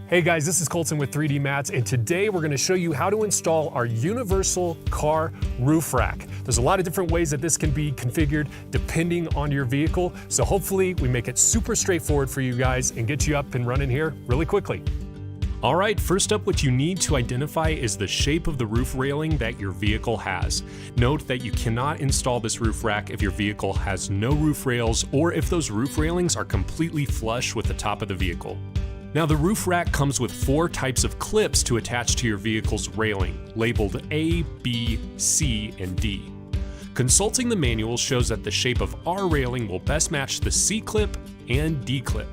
Hey guys, this is Colton with 3D Mats, and today we're going to show you how to install our universal car roof rack. There's a lot of different ways that this can be configured depending on your vehicle, so hopefully we make it super straightforward for you guys and get you up and running here really quickly. All right, first up, what you need to identify is the shape of the roof railing that your vehicle has. Note that you cannot install this roof rack if your vehicle has no roof rails or if those roof railings are completely flush with the top of the vehicle. Now, the roof rack comes with 4 types of clips to attach to your vehicle's railing, labeled A, B, C, and D. Consulting the manual shows that the shape of our railing will best match the C clip and D clip.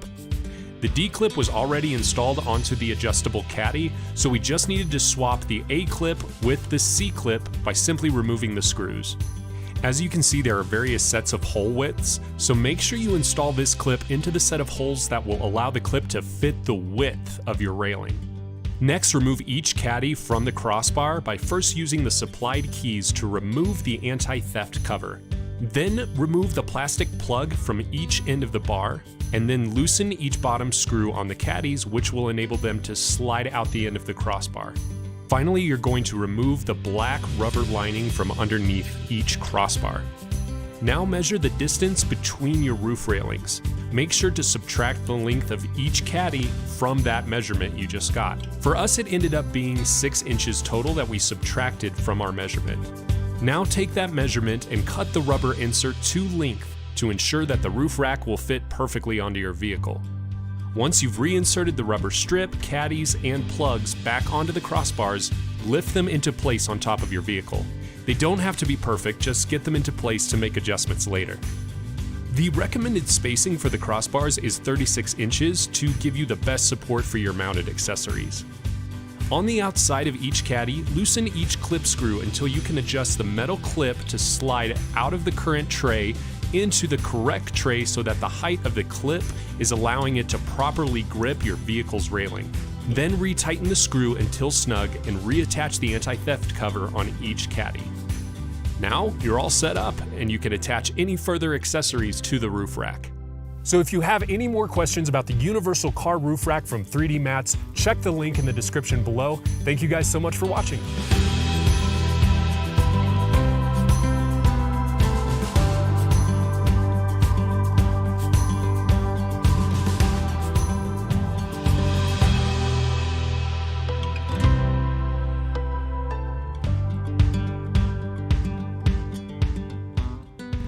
The D clip was already installed onto the adjustable caddy, so we just needed to swap the A clip with the C clip by simply removing the screws. As you can see, there are various sets of hole widths, so make sure you install this clip into the set of holes that will allow the clip to fit the width of your railing. Next, remove each caddy from the crossbar by first using the supplied keys to remove the anti-theft cover. Then remove the plastic plug from each end of the bar, and then loosen each bottom screw on the caddies, which will enable them to slide out the end of the crossbar. Finally, you're going to remove the black rubber lining from underneath each crossbar. Now measure the distance between your roof railings. Make sure to subtract the length of each caddy from that measurement you just got. For us, it ended up being 6 inches total that we subtracted from our measurement. Now take that measurement and cut the rubber insert to length to ensure that the roof rack will fit perfectly onto your vehicle. Once you've reinserted the rubber strip, caddies, and plugs back onto the crossbars, lift them into place on top of your vehicle. They don't have to be perfect, just get them into place to make adjustments later. The recommended spacing for the crossbars is 36 inches to give you the best support for your mounted accessories. On the outside of each caddy, loosen each clip screw until you can adjust the metal clip to slide out of the current tray into the correct tray so that the height of the clip is allowing it to properly grip your vehicle's railing. Then retighten the screw until snug and reattach the anti-theft cover on each caddy. Now you're all set up and you can attach any further accessories to the roof rack. So if you have any more questions about the universal car roof rack from 3D Mats, check the link in the description below. Thank you guys so much for watching.